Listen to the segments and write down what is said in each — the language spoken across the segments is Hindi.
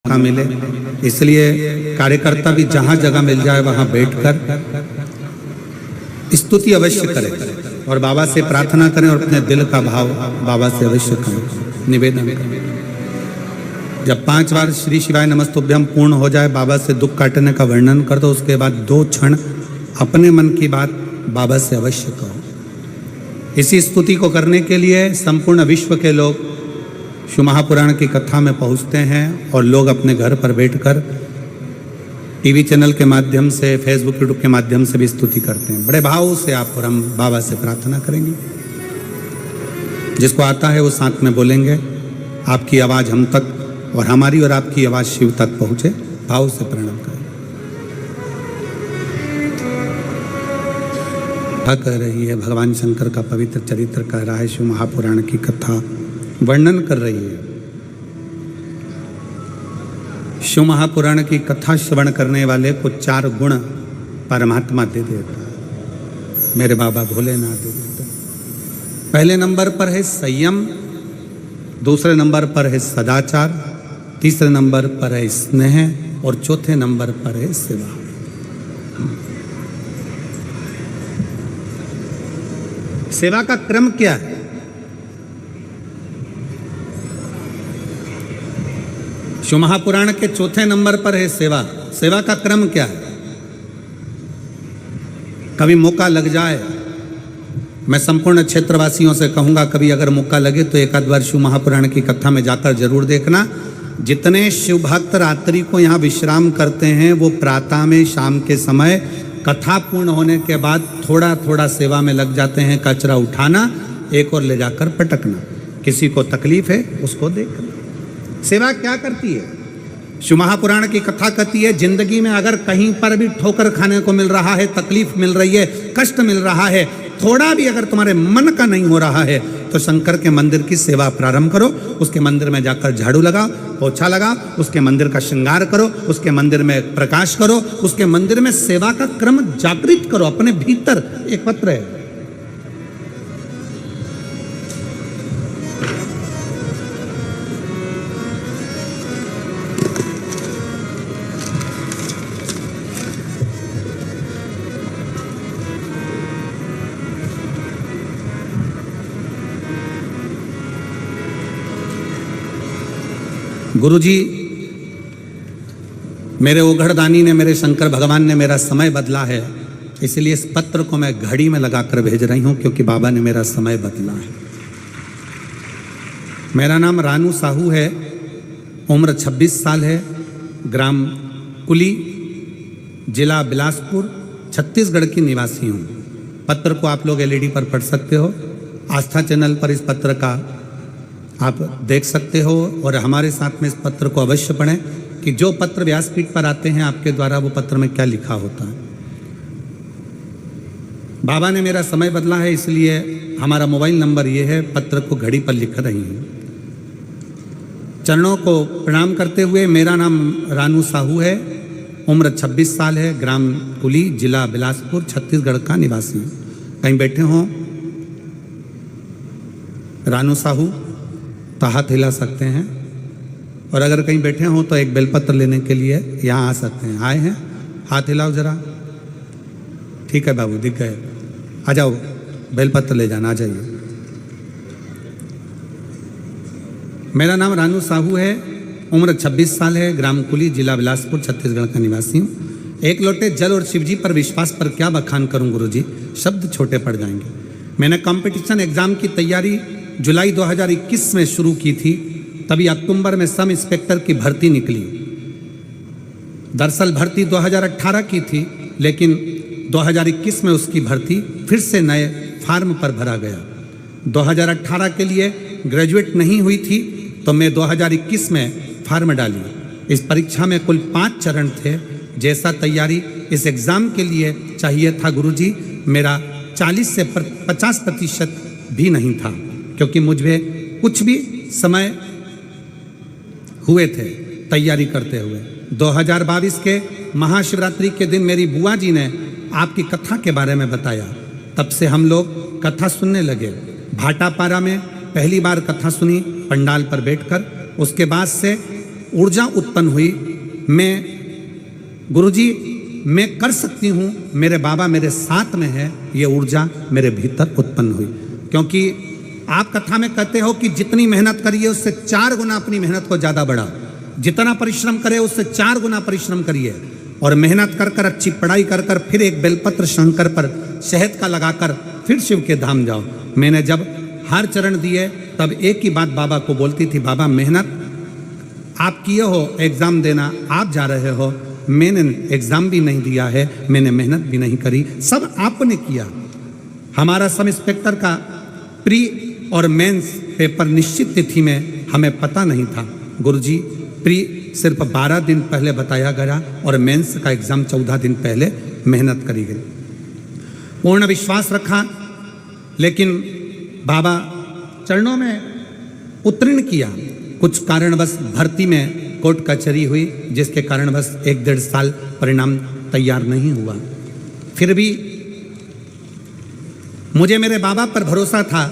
मौका मिले, इसलिए कार्यकर्ता भी जहां जगह मिल जाए वहां बैठकर स्तुति अवश्य करें और बाबा से प्रार्थना करें और अपने दिल का भाव बाबा से अवश्य करें, निवेदन करें। जब 5 बार श्री शिवाय नमस्तुभ्यम पूर्ण हो जाए, बाबा से दुख काटने का वर्णन कर दो, उसके बाद 2 क्षण अपने मन की बात बाबा से अवश्य कहो। इसी स्तुति को करने के लिए संपूर्ण विश्व के लोग शिव महापुराण की कथा में पहुंचते हैं और लोग अपने घर पर बैठकर टीवी चैनल के माध्यम से, फेसबुक यूट्यूब के माध्यम से भी स्तुति करते हैं। बड़े भाव से आप और हम बाबा से प्रार्थना करेंगे। जिसको आता है वो साथ में बोलेंगे, आपकी आवाज़ हम तक और हमारी और आपकी आवाज़ शिव तक पहुँचे। भाव से प्रणाम करें। कर रही है भगवान शंकर का पवित्र चरित्र कह रहा है, शिव महापुराण की कथा वर्णन कर रही है। शिव महापुराण की कथा श्रवण करने वाले को 4 गुण परमात्मा दे देता है, मेरे बाबा भोलेनाथ दे देते। पहले नंबर पर है संयम, दूसरे नंबर पर है सदाचार, तीसरे नंबर पर है स्नेह और चौथे नंबर पर है सेवा। सेवा का क्रम क्या है? शिव महापुराण के चौथे नंबर पर है सेवा। सेवा का क्रम क्या है? कभी मौका लग जाए, मैं संपूर्ण क्षेत्रवासियों से कहूंगा, कभी अगर मौका लगे तो एक आध बार शिव महापुराण की कथा में जाकर जरूर देखना। जितने शिव भक्त रात्रि को यहाँ विश्राम करते हैं, वो प्रातः में, शाम के समय कथा पूर्ण होने के बाद थोड़ा थोड़ा सेवा में लग जाते हैं। कचरा उठाना, एक और ले जाकर पटकना, किसी को तकलीफ है उसको देखना। सेवा क्या करती है? शिव महापुराण की कथा कहती है, जिंदगी में अगर कहीं पर भी ठोकर खाने को मिल रहा है, तकलीफ मिल रही है, कष्ट मिल रहा है, थोड़ा भी अगर तुम्हारे मन का नहीं हो रहा है, तो शंकर के मंदिर की सेवा प्रारंभ करो। उसके मंदिर में जाकर झाड़ू लगाओ, पोछा लगाओ, उसके मंदिर का श्रृंगार करो, उसके मंदिर में प्रकाश करो, उसके मंदिर में सेवा का क्रम जागृत करो। अपने भीतर एक पत्र है, गुरुजी मेरे ओघड़दानी ने, मेरे शंकर भगवान ने मेरा समय बदला है, इसलिए इस पत्र को मैं घड़ी में लगाकर भेज रही हूं, क्योंकि बाबा ने मेरा समय बदला है। मेरा नाम रानू साहू है, उम्र 26 साल है, ग्राम कुली, जिला बिलासपुर, छत्तीसगढ़ की निवासी हूं। पत्र को आप लोग LED पर पढ़ सकते हो, आस्था चैनल पर इस पत्र का आप देख सकते हो, और हमारे साथ में इस पत्र को अवश्य पढ़ें कि जो पत्र व्यासपीठ पर आते हैं आपके द्वारा, वो पत्र में क्या लिखा होता है। बाबा ने मेरा समय बदला है, इसलिए हमारा मोबाइल नंबर ये है, पत्र को घड़ी पर लिख रही हूँ। चरणों को प्रणाम करते हुए, मेरा नाम रानू साहू है, उम्र 26 साल है, ग्राम कुली, जिला बिलासपुर, छत्तीसगढ़ का निवासी हूँ। कहीं बैठे हों रानू साहू तो हाथ हिला सकते हैं, और अगर कहीं बैठे हों तो एक बेलपत्र लेने के लिए यहाँ आ सकते हैं। आए हैं? हाथ हिलाओ जरा। ठीक है बाबू, दिख गए, आ जाओ, बेलपत्र ले जाना, आ जाइए। मेरा नाम रानू साहू है, उम्र 26 साल है, ग्राम कुली, जिला बिलासपुर, छत्तीसगढ़ का निवासी हूँ। एक लोटे जल और शिवजी पर विश्वास पर क्या बखान करूँ गुरुजी, शब्द छोटे पड़ जाएंगे। मैंने कंपटीशन एग्जाम की तैयारी जुलाई 2021 में शुरू की थी, तभी अक्टूबर में सब इंस्पेक्टर की भर्ती निकली। दरअसल भर्ती 2018 की थी, लेकिन 2021 में उसकी भर्ती फिर से नए फार्म पर भरा गया। 2018 के लिए ग्रेजुएट नहीं हुई थी, तो मैं 2021 में फार्म डाली। इस परीक्षा में कुल 5 चरण थे। जैसा तैयारी इस एग्ज़ाम के लिए चाहिए था गुरुजी, मेरा 40 से 50% भी नहीं था, क्योंकि मुझे कुछ भी समय हुए थे तैयारी करते हुए। 2022 के महाशिवरात्रि के दिन मेरी बुआ जी ने आपकी कथा के बारे में बताया, तब से हम लोग कथा सुनने लगे। भाटापारा में पहली बार कथा सुनी पंडाल पर बैठकर, उसके बाद से ऊर्जा उत्पन्न हुई। मैं गुरुजी मैं कर सकती हूँ, मेरे बाबा मेरे साथ में है, ये ऊर्जा मेरे भीतर उत्पन्न हुई। क्योंकि आप कथा में कहते हो कि जितनी मेहनत करिए उससे 4 गुना अपनी मेहनत को ज़्यादा बढ़ाओ, जितना परिश्रम करे उससे 4 गुना परिश्रम करिए, और मेहनत कर कर अच्छी पढ़ाई कर कर फिर एक बेलपत्र शंकर पर शहद का लगाकर फिर शिव के धाम जाओ। मैंने जब हार चरण दिए तब एक ही बात बाबा को बोलती थी, बाबा मेहनत आप किए हो, एग्ज़ाम देना आप जा रहे हो, मैंने एग्ज़ाम भी नहीं दिया है, मैंने मेहनत भी नहीं करी, सब आपने किया। हमारा सब इंस्पेक्टर का प्री और मेंस पेपर निश्चित तिथि में हमें पता नहीं था गुरुजी। प्री सिर्फ 12 दिन पहले बताया गया और मेंस का एग्ज़ाम 14 दिन पहले मेहनत करी गई। पूर्ण विश्वास रखा, लेकिन बाबा चरणों में उत्तीर्ण किया। कुछ कारणवश भर्ती में कोर्ट कचहरी हुई, जिसके कारणवश 1-1.5 साल परिणाम तैयार नहीं हुआ। फिर भी मुझे मेरे बाबा पर भरोसा था,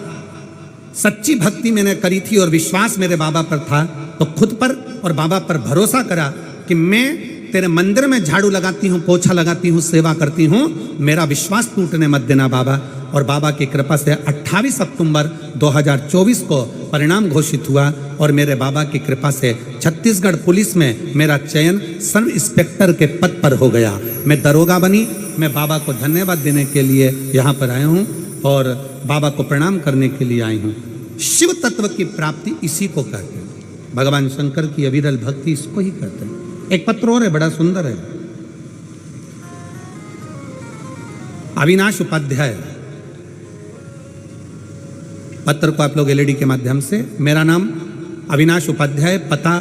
सच्ची भक्ति मैंने करी थी और विश्वास मेरे बाबा पर था, तो खुद पर और बाबा पर भरोसा करा कि मैं तेरे मंदिर में झाड़ू लगाती हूँ, पोछा लगाती हूँ, सेवा करती हूँ, मेरा विश्वास टूटने मत देना बाबा। और बाबा की कृपा से 28 अक्टूबर 2024 को परिणाम घोषित हुआ और मेरे बाबा की कृपा से छत्तीसगढ़ पुलिस में मेरा चयन सब इंस्पेक्टर के पद पर हो गया। मैं दरोगा बनी। मैं बाबा को धन्यवाद देने के लिए यहाँ पर आया हूँ और बाबा को प्रणाम करने के लिए आई हूँ। शिव तत्व की प्राप्ति इसी को कहते हैं, भगवान शंकर की अविरल भक्ति इसको ही कहते हैं। एक पत्र और है, बड़ा सुंदर है, अविनाश उपाध्याय। पत्र को आप लोग एलईडी के माध्यम से, मेरा नाम अविनाश उपाध्याय, पता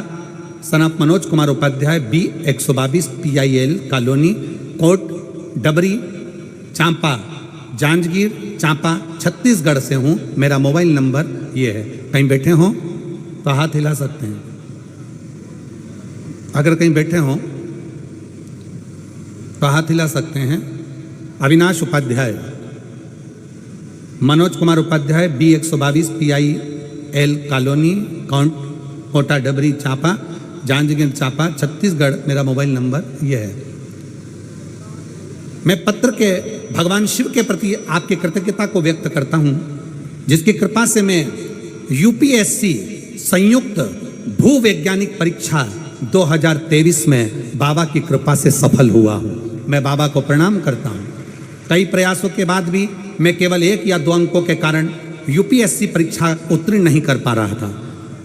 सनाप Manoj Kumar Upadhyay, B122 PIL colony, Kot Dabri, Champa, Janjgir Champa, Chhattisgarh से हूँ। मेरा मोबाइल नंबर ये है। कहीं बैठे हों तो हाथ हिला सकते हैं, अगर कहीं बैठे हों तो हाथ हिला सकते हैं। Avinash Upadhyay, Manoj Kumar Upadhyay, B122 PIL colony, Kota Dabri Champa, Janjgir Champa, Chhattisgarh. मेरा मोबाइल नंबर यह है। मैं पत्र के भगवान शिव के प्रति आपकी कृतज्ञता को व्यक्त करता हूं, जिसकी कृपा से मैं UPSC संयुक्त भूवैज्ञानिक परीक्षा 2023 में बाबा की कृपा से सफल हुआ हूं। मैं बाबा को प्रणाम करता हूं। कई प्रयासों के बाद भी मैं केवल 1 या 2 अंकों के कारण UPSC परीक्षा उत्तीर्ण नहीं कर पा रहा था।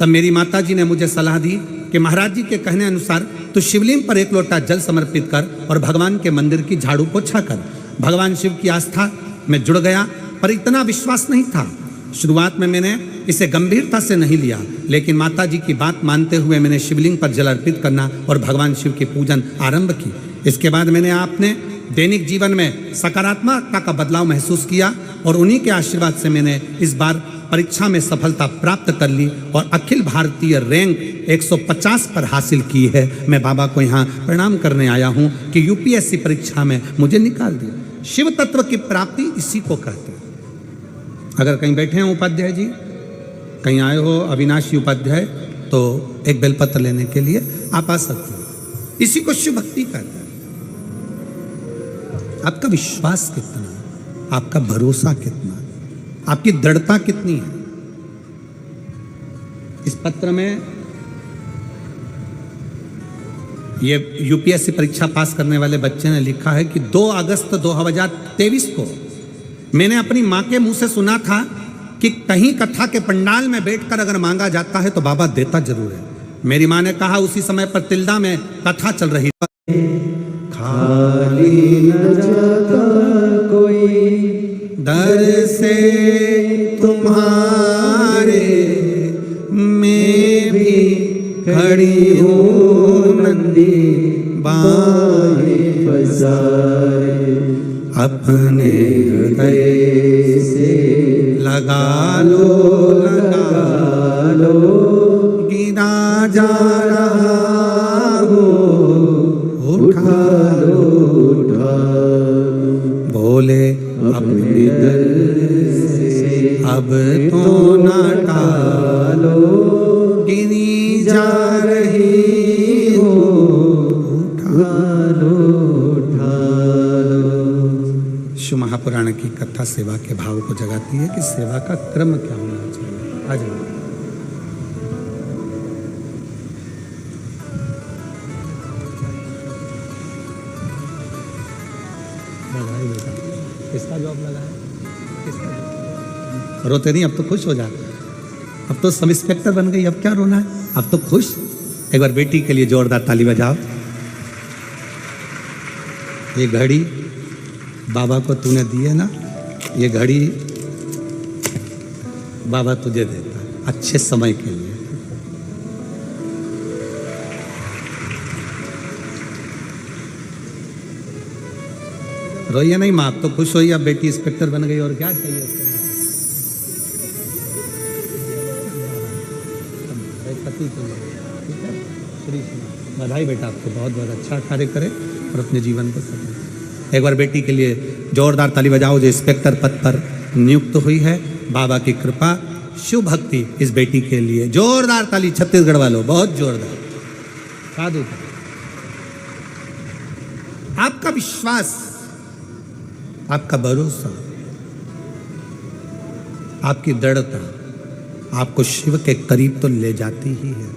तब मेरी माता जी ने मुझे सलाह दी कि महाराज जी के कहने अनुसार तो शिवलिंग पर 1 लोटा जल समर्पित कर और भगवान के मंदिर की झाड़ू पोछा कर। भगवान शिव की आस्था में जुड़ गया, पर इतना विश्वास नहीं था। शुरुआत में मैंने इसे गंभीरता से नहीं लिया, लेकिन माता जी की बात मानते हुए मैंने शिवलिंग पर जल अर्पित करना और भगवान शिव की पूजन आरंभ की। इसके बाद मैंने अपने दैनिक जीवन में सकारात्मकता का बदलाव महसूस किया और उन्हीं के आशीर्वाद से मैंने इस बार परीक्षा में सफलता प्राप्त कर ली और अखिल भारतीय रैंक 150 पर हासिल की है। मैं बाबा को यहाँ प्रणाम करने आया हूँ कि UPSC परीक्षा में मुझे निकाल दिया। शिव तत्व की प्राप्ति इसी को कहते हैं। अगर कहीं बैठे हैं उपाध्याय जी, कहीं आए हो अविनाशी उपाध्याय, तो एक बेलपत्र लेने के लिए आप आ सकते हैं। इसी को शिव भक्ति कहते हैं। आपका विश्वास कितना है, आपका भरोसा कितना है, आपकी दृढ़ता कितनी है। इस पत्र में ये UPSC परीक्षा पास करने वाले बच्चे ने लिखा है कि 2 अगस्त 2023 को मैंने अपनी माँ के मुंह से सुना था कि कहीं कथा के पंडाल में बैठकर अगर मांगा जाता है तो बाबा देता जरूर है। मेरी माँ ने कहा, उसी समय पर तिल्दा में कथा चल रही थी। खाली न जाता कोई दर से तुम्हारे, मैं भी खड़ी हूँ नंदी बाएं पसारे, अपने हृदय से लगा लो गिरा जा रहा हो, उठा लो बोले अपने दिल से अब तो ना टालो, गिरी जा रही महापुराण की कथा सेवा के भाव को जगाती है कि सेवा का क्रम क्या होना चाहिए। आ जाओ। किसका जॉब लगा है? किसका जॉब? रोते नहीं, अब तो खुश हो जा। अब तो सब इंस्पेक्टर बन गई, अब क्या रोना है? अब तो खुश। एक बार बेटी के लिए जोरदार ताली बजाओ। ये घड़ी बाबा को तूने दी है ना, ये घड़ी बाबा तुझे देता है अच्छे समय के लिए। रोइए नहीं माँ, अब तो खुश होइए, अब बेटी इंस्पेक्टर बन गई और क्या चाहिए उसको। ठीक है, श्री बधाई बेटा, आपको बहुत बहुत अच्छा कार्य करे और अपने जीवन को सफल। एक बार बेटी के लिए जोरदार ताली बजाओ जो इंस्पेक्टर पद पर नियुक्त हुई है। बाबा की कृपा शिव भक्ति इस बेटी के लिए जोरदार ताली छत्तीसगढ़ वालों, बहुत जोरदार। साधु आपका विश्वास, आपका भरोसा, आपकी दृढ़ता आपको शिव के करीब तो ले जाती ही है।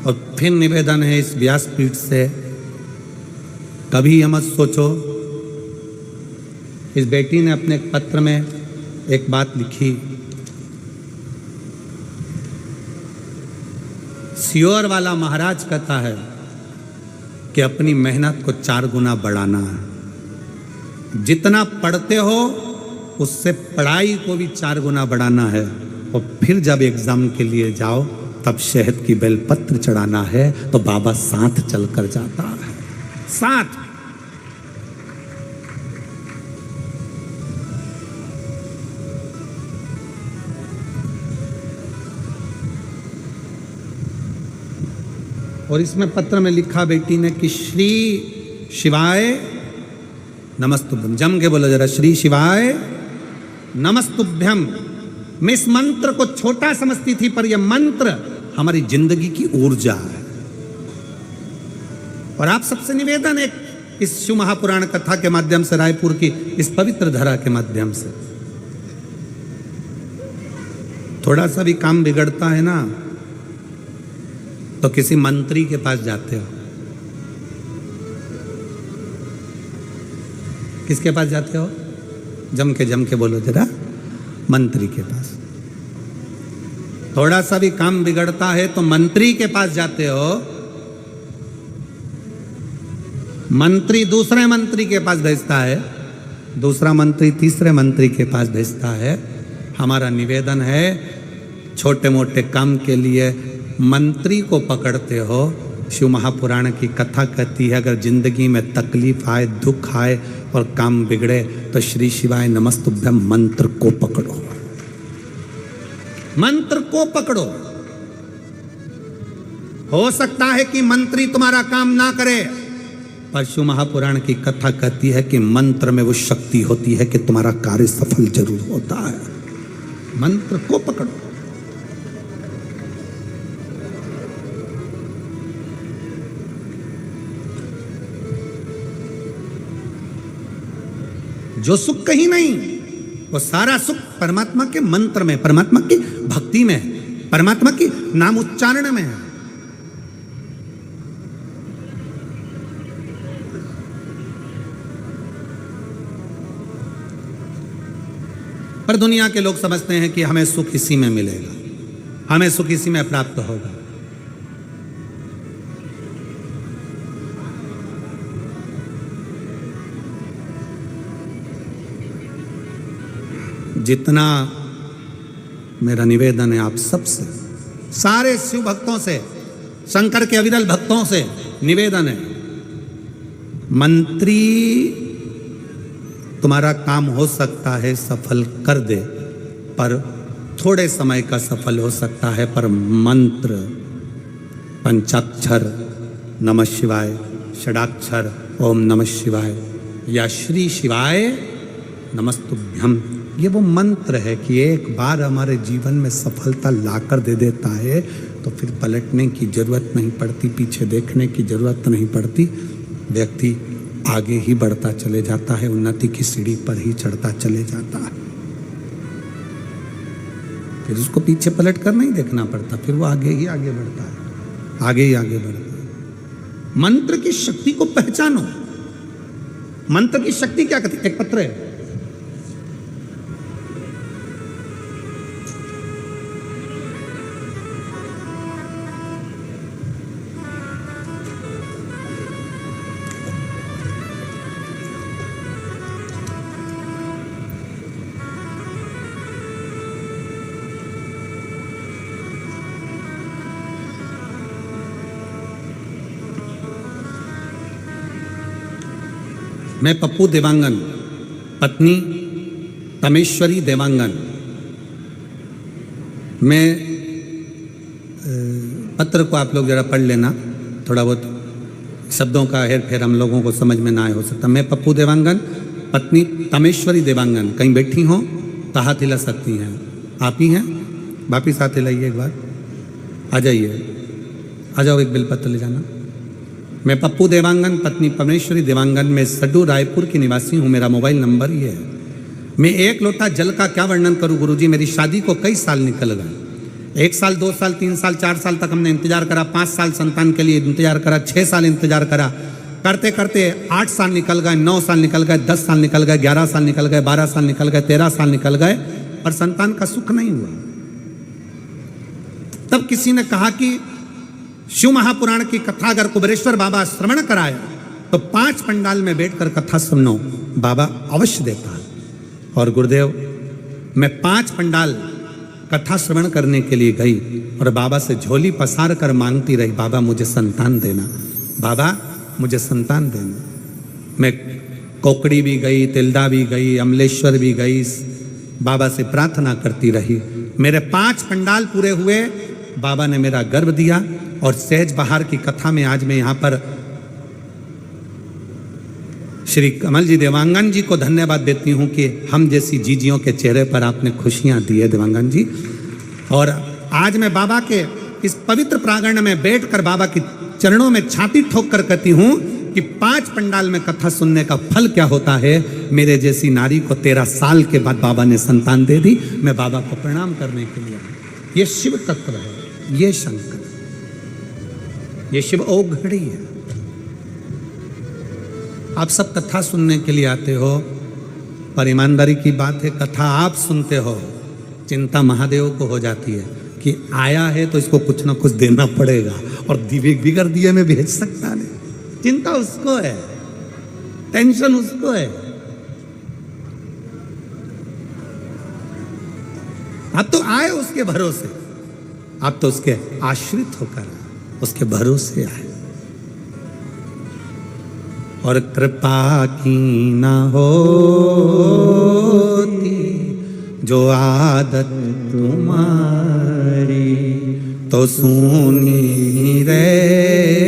और फिर निवेदन है इस व्यासपीठ से, कभी यह मत सोचो। इस बेटी ने अपने पत्र में एक बात लिखी, सियोर वाला महाराज कहता है कि अपनी मेहनत को 4 गुना बढ़ाना है। जितना पढ़ते हो उससे पढ़ाई को भी 4 गुना बढ़ाना है। और फिर जब एग्जाम के लिए जाओ तब शहद की बेलपत्र चढ़ाना है, तो बाबा साथ चलकर जाता है, साथ। और इसमें पत्र में लिखा बेटी ने कि श्री शिवाय नमस्तुभ्यम। जम के बोलो जरा, श्री शिवाय नमस्तुभ्यम। मैं इस मंत्र को छोटा समझती थी, पर यह मंत्र हमारी जिंदगी की ऊर्जा है। और आप सबसे निवेदन है इस शिव महापुराण कथा के माध्यम से, रायपुर की इस पवित्र धरा के माध्यम से, थोड़ा सा भी काम बिगड़ता है ना तो किसी मंत्री के पास जाते हो। किसके पास जाते हो? जम के बोलो जरा, मंत्री के पास। थोड़ा सा भी काम बिगड़ता है तो मंत्री के पास जाते हो। मंत्री दूसरे मंत्री के पास भेजता है, दूसरा मंत्री तीसरे मंत्री के पास भेजता है। हमारा निवेदन है, छोटे मोटे काम के लिए मंत्री को पकड़ते हो। शिव महापुराण की कथा कहती है, अगर जिंदगी में तकलीफ आए, दुख आए और काम बिगड़े तो श्री शिवाय नमस्तुभ्यम मंत्र को पकड़ो, मंत्र को पकड़ो। हो सकता है कि मंत्री तुम्हारा काम ना करे, पर शिव महापुराण की कथा कहती है कि मंत्र में वो शक्ति होती है कि तुम्हारा कार्य सफल जरूर होता है। मंत्र को पकड़ो। जो सुख कहीं नहीं, वो सारा सुख परमात्मा के मंत्र में, परमात्मा की भक्ति में, परमात्मा की नाम उच्चारण में है। पर दुनिया के लोग समझते हैं कि हमें सुख इसी में मिलेगा, हमें सुख इसी में प्राप्त होगा। जितना मेरा निवेदन है आप सबसे, सारे शिव भक्तों से, शंकर के अविरल भक्तों से निवेदन है, मंत्री तुम्हारा काम हो सकता है सफल कर दे, पर थोड़े समय का सफल हो सकता है, पर मंत्र पंचाक्षर नमः शिवाय, षडाक्षर ओम नमः शिवाय या श्री शिवाय नमस्तुभ्यम, ये वो मंत्र है कि एक बार हमारे जीवन में सफलता लाकर दे देता है तो फिर पलटने की जरूरत नहीं पड़ती, पीछे देखने की जरूरत नहीं पड़ती। व्यक्ति आगे ही बढ़ता चले जाता है, उन्नति की सीढ़ी पर ही चढ़ता चले जाता है। फिर उसको पीछे पलट कर नहीं देखना पड़ता, फिर वो आगे ही आगे बढ़ता है, आगे ही आगे बढ़ता है। मंत्र की शक्ति को पहचानो। मंत्र की शक्ति क्या कहती है? एक पत्र है, मैं पप्पू देवांगन, पत्नी तमेश्वरी देवांगन। मैं पत्र को आप लोग जरा पढ़ लेना, थोड़ा बहुत शब्दों का हेर फेर हम लोगों को समझ में ना आए हो सकता। मैं पप्पू देवांगन, पत्नी तमेश्वरी देवांगन। कहीं बैठी हो तो हाथ हिला सकती हैं। आप ही हैं? वापिस हाथ हिलाइए एक बार, आ जाइए, आ जाओ, एक बिलपत्र ले जाना। मैं पप्पू देवांगन, पत्नी परमेश्वरी देवांगन, मैं सड्डू रायपुर की निवासी हूँ। मेरा मोबाइल नंबर ये है। मैं एक लोटा जल का क्या वर्णन करूँ गुरुजी। मेरी शादी को कई साल निकल गए। 1 साल, 2 साल, 3 साल, 4 साल तक हमने इंतजार करा, 5 साल संतान के लिए इंतजार करा, 6 साल इंतजार करा, करते करते 8 साल निकल गए, 9 साल निकल गए, 10 साल निकल गए, 11 साल निकल गए, 12 साल निकल गए, 13 साल निकल गए, पर संतान का सुख नहीं हुआ। तब किसी ने कहा कि शिव महापुराण की कथा अगर कुबेरेश्वर बाबा श्रवण कराए तो 5 पंडाल में बैठकर कथा सुनो, बाबा अवश्य देता है। और गुरुदेव, मैं 5 पंडाल कथा श्रवण करने के लिए गई और बाबा से झोली पसार कर मांगती रही, बाबा मुझे संतान देना, बाबा मुझे संतान देना। मैं कोकड़ी भी गई, तिल्दा भी गई, अमलेश्वर भी गई, बाबा से प्रार्थना करती रही। मेरे 5 पंडाल पूरे हुए, बाबा ने मेरा गर्भ दिया। और सहज बहार की कथा में आज मैं यहाँ पर श्री कमल जी देवांगन जी को धन्यवाद देती हूँ कि हम जैसी जीजियों के चेहरे पर आपने खुशियाँ दी है देवांगन जी। और आज मैं बाबा के इस पवित्र प्रांगण में बैठकर बाबा की चरणों में छाती ठोक कर कहती हूँ कि 5 पंडाल में कथा सुनने का फल क्या होता है। मेरे जैसी नारी को 13 साल के बाद बाबा ने संतान दे दी। मैं बाबा को प्रणाम करने के लिए, ये शिव तत्व है, ये शंकर, ये शिव औघड़ी है। आप सब कथा सुनने के लिए आते हो, पर ईमानदारी की बात है, कथा आप सुनते हो, चिंता महादेव को हो जाती है कि आया है तो इसको कुछ ना कुछ देना पड़ेगा, और दिव्य बिगर दिए में भेज सकता नहीं। चिंता उसको है, टेंशन उसको है। आप तो आए उसके भरोसे, आप तो उसके आश्रित होकर उसके भरोसे आए। और कृपा की ना होती जो आदत तुम्हारी, तो सुनी रहती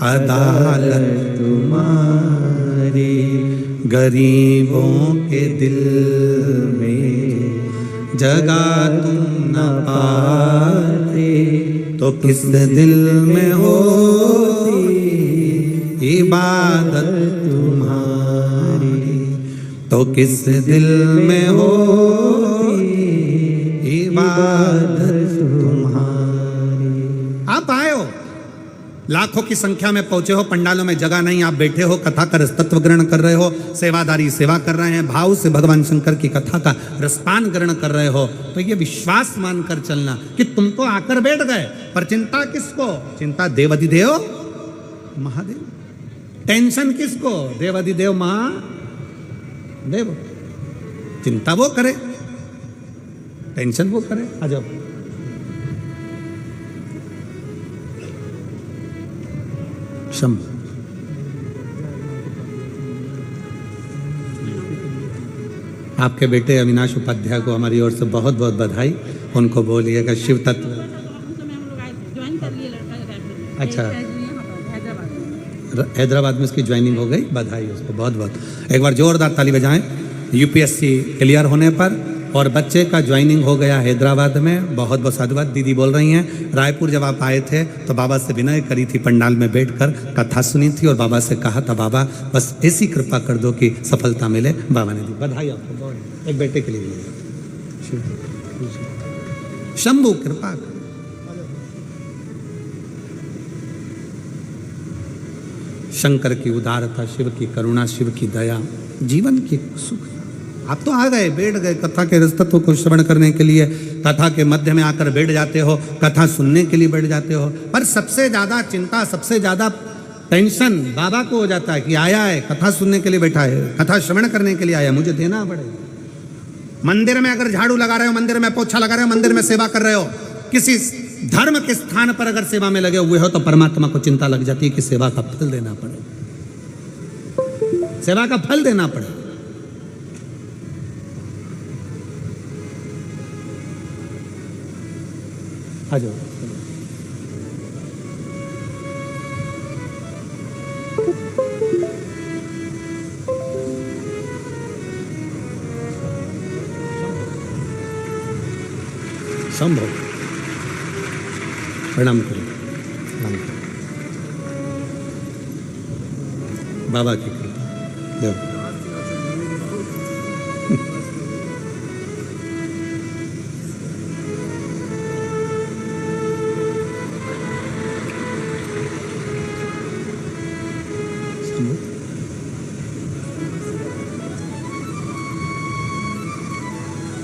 अदालत तुम्हारी। गरीबों के दिल में जगह तुम न पाते, तो किस दिल में होती इबादत तुम्हारी, तो किस दिल में होती इबादत तुम्हारी। आप आए हो, लाखों की संख्या में पहुंचे हो, पंडालों में जगह नहीं, आप बैठे हो, कथा का रसतत्व ग्रहण कर रहे हो, सेवादारी सेवा कर रहे हैं, भाव से भगवान शंकर की कथा का रसपान ग्रहण कर रहे हो, तो ये विश्वास मानकर चलना कि तुम तो आकर बैठ गए, पर चिंता किसको? चिंता देवाधिदेव महादेव। टेंशन किसको? देवाधिदेव महादेव। चिंता वो करे, टेंशन वो करे। आ जाओ, शम आपके बेटे अविनाश उपाध्याय को हमारी ओर से बहुत बहुत बधाई। उनको बोलिएगा शिव तत्व। अच्छा, हैदराबाद में उसकी ज्वाइनिंग हो गई, बधाई उसको बहुत बहुत। एक बार जोरदार ताली बजाएं। यूपीएससी क्लियर होने पर और बच्चे का ज्वाइनिंग हो गया हैदराबाद में। बहुत बहुत साधुवाद। दीदी बोल रही हैं रायपुर जब आप आए थे तो बाबा से विनय करी थी, पंडाल में बैठकर कथा सुनी थी और बाबा से कहा था बाबा बस ऐसी कृपा कर दो कि सफलता मिले। बाबा ने दी। बधाई आपको। एक बेटे के लिए शंभु कृपा। शंकर की उदारता, शिव की करुणा, शिव की दया, जीवन की सुख। आप तो आ गए, बैठ गए कथा के रसतत्व को श्रवण करने के लिए, कथा के मध्य में आकर बैठ जाते हो, कथा सुनने के लिए बैठ जाते हो। पर सबसे ज्यादा चिंता, सबसे ज्यादा टेंशन बाबा को हो जाता है कि आया है कथा सुनने के लिए, बैठा है कथा श्रवण करने के लिए आया, मुझे देना पड़ेगा। मंदिर में अगर झाड़ू लगा रहे हो, मंदिर में पोछा लगा रहे हो, मंदिर में सेवा कर रहे हो, किसी धर्म के स्थान पर अगर सेवा में लगे हुए हो तो परमात्मा को चिंता लग जाती है कि सेवा का फल देना पड़े, सेवा का फल देना पड़े। आ जाओ। संभव प्रणाम करो, प्रणाम करो। बाबा की कृपा देव।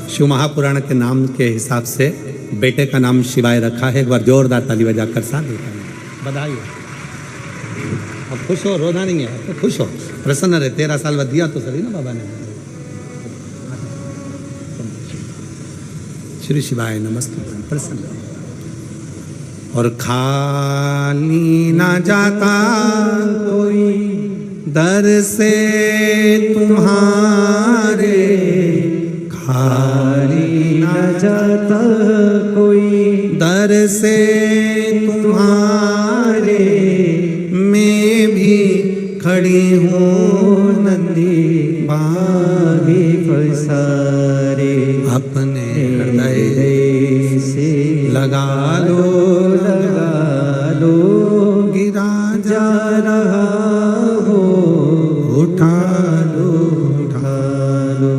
शिव महापुराण के नाम के हिसाब से बेटे का नाम शिवाय रखा है। एक बार जोरदार ताली बजाकर साथ देता है। बधाई हो। अब खुश हो, रोना नहीं है, तो खुश हो, प्रसन्न रहे। 13 साल बाद दिया तो सही ना बाबा ने। श्री शिवाय नमस्ते। प्रसन्न और खाली ना जाता कोई दर से तुम्हारे, खाली ना जाता कोई दर से तुम्हारे, मैं भी खड़ी हूँ नंदी बागी पसारे, अपने हृदय से लगा लो, लगा लो, गिरा जा रहा हो, उठा लो, उठा लो,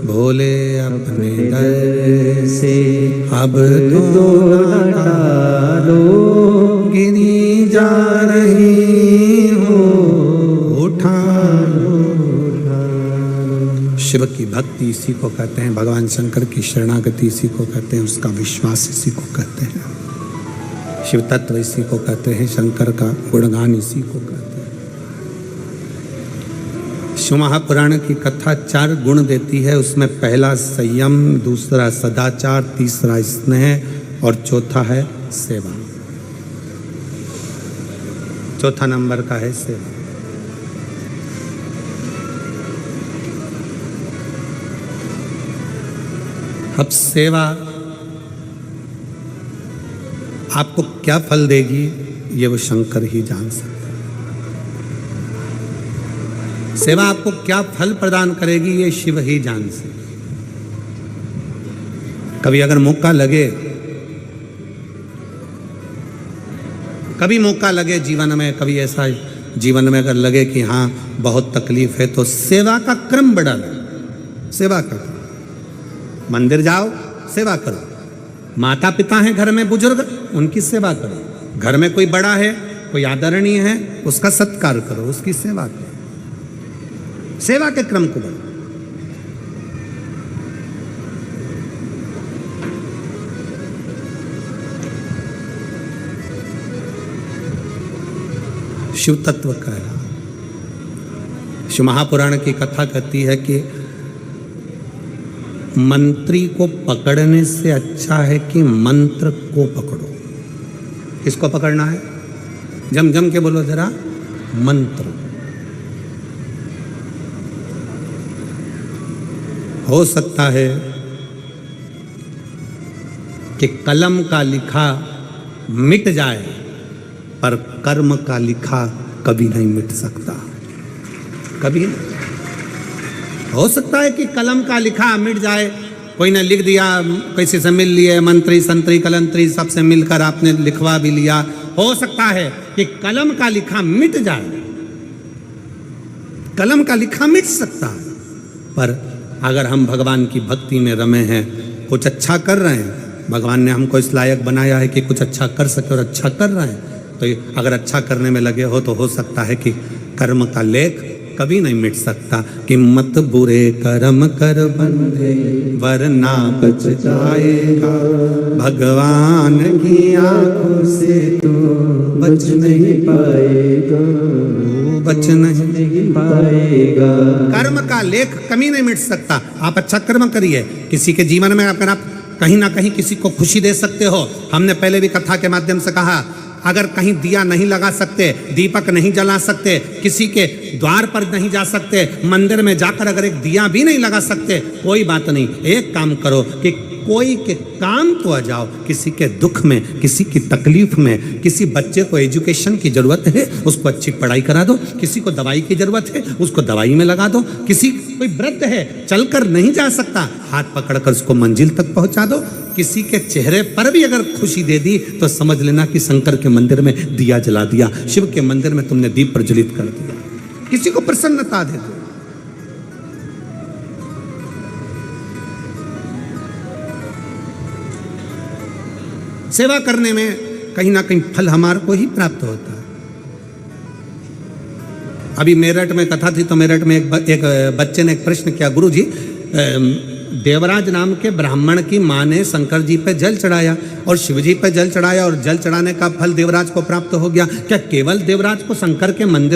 बोले अपने दर से अब तो लगा लो, गिरी जा रही हो, उठा लो, उठा लो। शिव की भक्ति इसी को कहते हैं, भगवान शंकर की शरणागति इसी को कहते हैं, उसका विश्वास इसी को कहते हैं, शिव तत्व इसी को कहते हैं, शंकर का गुणगान इसी को कहते हैं। शिव महापुराण की कथा 4 गुण देती है। उसमें पहला संयम, दूसरा सदाचार, तीसरा स्नेह और चौथा है सेवा। चौथा नंबर का है सेवा। अब सेवा आपको क्या फल देगी ये वो शंकर ही जान सकता है। सेवा आपको क्या फल प्रदान करेगी ये शिव ही जान सकते। कभी अगर मौका लगे, कभी मौका लगे जीवन में, कभी ऐसा जीवन में अगर लगे कि हाँ बहुत तकलीफ है, तो सेवा का क्रम बढ़ा लो। सेवा करो, मंदिर जाओ, सेवा करो। माता पिता हैं घर में बुजुर्ग, उनकी सेवा करो। घर में कोई बड़ा है, कोई आदरणीय है, उसका सत्कार करो, उसकी सेवा करो। सेवा के क्रम को बढ़ाओ। शिव तत्व कह रहा। शिव महापुराण की कथा कहती है कि मंत्री को पकड़ने से अच्छा है कि मंत्र को पकड़ो। किसको पकड़ना है? जम जम के बोलो जरा, मंत्र। हो सकता है कि कलम का लिखा मिट जाए, पर कर्म का लिखा कभी नहीं मिट सकता, कभी नहीं। हो सकता है कि कलम का लिखा मिट जाए, कोई ने लिख दिया, किसी से मिल लिए, मंत्री संतरी कलंतरी सबसे मिलकर आपने लिखवा भी लिया, हो सकता है कि कलम का लिखा मिट जाए, कलम का लिखा मिट सकता है। पर अगर हम भगवान की भक्ति में रमे हैं, कुछ अच्छा कर रहे हैं, भगवान ने हमको इस लायक बनाया है कि कुछ अच्छा कर सके और अच्छा कर रहे हैं, तो अगर अच्छा करने में लगे हो तो हो सकता है कि कर्म का लेख कभी नहीं मिट सकता कि मत बुरे कर्म कर बंदे वरना बच जाएगा, भगवान की आंखों से तो बच नहीं पाएगा, बच नहीं पाएगा। कर्म का लेख कभी नहीं मिट सकता। आप अच्छा कर्म करिए, किसी के जीवन में अगर आप कहीं ना कहीं किसी को खुशी दे सकते हो। हमने पहले भी कथा के माध्यम से कहा, अगर कहीं दिया नहीं लगा सकते, दीपक नहीं जला सकते, किसी के द्वार पर नहीं जा सकते, मंदिर में जाकर अगर एक दिया भी नहीं लगा सकते, कोई बात नहीं, एक काम करो कि कोई के काम तो आ जाओ, किसी के दुख में, किसी की तकलीफ में, किसी बच्चे को एजुकेशन की जरूरत है उसको अच्छी पढ़ाई करा दो, किसी को दवाई की जरूरत है उसको दवाई में लगा दो, किसी कोई वृद्ध है चलकर नहीं जा सकता, हाथ पकड़कर उसको मंजिल तक पहुंचा दो, किसी के चेहरे पर भी अगर खुशी दे दी तो समझ लेना कि शंकर के मंदिर में दिया जला दिया, शिव के मंदिर में तुमने दीप प्रज्वलित कर दिया, किसी को प्रसन्नता दे दो। सेवा करने में कहीं ना कहीं फल हमारे को ही प्राप्त होता है। अभी मेरठ में कथा थी तो मेरठ में एक बच्चे ने एक प्रश्न किया, गुरुजी देवराज नाम के ब्राह्मण की मां ने शंकर जी पे जल चढ़ाया और शिव जी पे जल चढ़ाया और जल चढ़ाने का फल देवराज को प्राप्त हो गया, क्या केवल देवराज को शंकर के मंदिर